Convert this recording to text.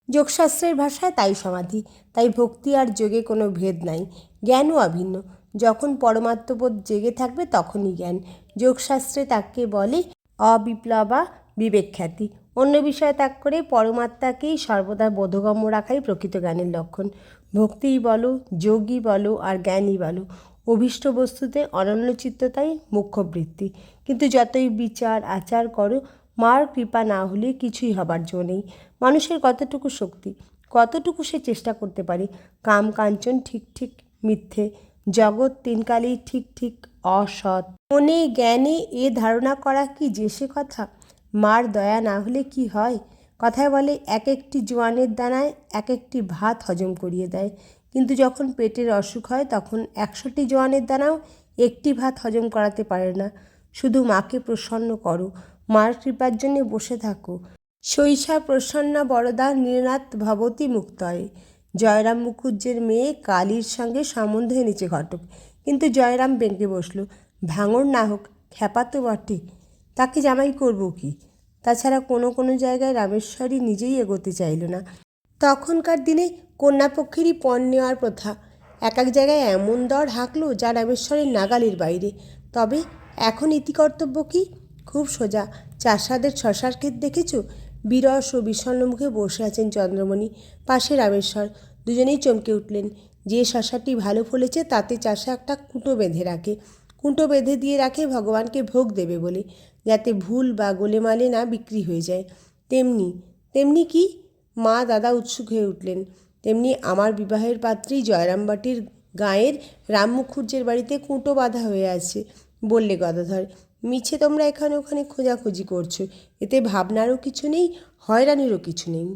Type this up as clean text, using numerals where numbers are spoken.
যোগশাস্ত্রের ভাষায় তাই সমাধি, তাই ভক্তি আর যোগে কোনো ভেদ নাই, জ্ঞানও অভিন্ন। যখন পরমাত্মবোধ জেগে থাকবে তখনই জ্ঞান। যোগশাস্ত্রে তাকে বলে অবিপ্লবা বিবেকখ্যাতি। অন্য বিষয় ত্যাগ করে পরমাত্মাকেই সর্বদা বোধগম্য রাখাই প্রকৃত জ্ঞানের লক্ষণ। ভক্তিই বলো, যোগই বলো আর জ্ঞানই বলো, অভীষ্ট বস্তুতে অনন্যচিত্ততাই মুখ্য বৃত্তি। কিন্তু যতই বিচার আচার করো, মার কৃপা না হলে কিছুই হবার জো নেই। মানুষের কতটুকু শক্তি, কতটুকু সে চেষ্টা করতে পারে। কাম কাঞ্চন ঠিক ঠিক মিথ্যে, জগৎ তিনকালেই ঠিক ঠিক অসৎ। মনে জ্ঞানে এ ধারণা করা কি যে সে কথা? মার দয়া না হলে কি হয়? কথায় বলে এক একটি জোয়ানের দানায় এক একটি ভাত হজম করিয়ে দেয়। কিন্তু যখন পেটের অসুখ হয় তখন 100টি জোয়ানের দানাও একটি ভাত হজম করাতে পারে না। শুধু মাকে প্রসন্ন করো, মার কৃপার জন্যে বসে থাকো। শৈশা প্রসন্না বরদা নির্নাত ভবতী মুক্তয়ে। জয়রাম মুখুজ্জের মেয়ে কালীর সঙ্গে সম্বন্ধ এনেছে ঘটক। কিন্তু জয়রাম বেঁকে বসল। ভাঙর না হোক, খ্যাপা তো বটে, তাকে জামাই করব কি? তাছাড়া কোনো কোনো জায়গায় রামেশ্বরী নিজেই এগোতে চাইল না। তখনকার দিনে কন্যাপক্ষেরই পণ নেওয়ার প্রথা। এক এক জায়গায় এমন দর হাঁকলো যা রামেশ্বরের নাগালের বাইরে। তবে এখন ইতিকর্তব্য কী? খুব সোজা। চাষাদের শশার ক্ষেত দেখেছ? বিরস ও বিষণ্ণ মুখে বসে আছেন চন্দ্রমণি, পাশে রামেশ্বর। দুজনেই চমকে উঠলেন। যে শশাটি ভালো ফলেছে তাতে চাষা একটা কুঁটো বেঁধে রাখে। কুঁটো বেঁধে দিয়ে রাখে ভগবানকে ভোগ দেবে বলে, যাতে ভুল বা গোলেমালে না বিক্রি হয়ে যায়। তেমনি তেমনি কি? মা দাদা উৎসুক হয়ে উঠলেন। তেমনি আমার বিবাহের পাত্রী জয়রামবাটির গাঁয়ের রাম মুখুজ্জের বাড়িতে কুঁটো বাঁধা হয়ে আছে বললে গদাধর। মিছে তোমরা এখানে ওখানে খোঁজাখুঁজি করছো, এতে ভাবনারও কিছু নেই, হয়রানিরও কিছু নেই।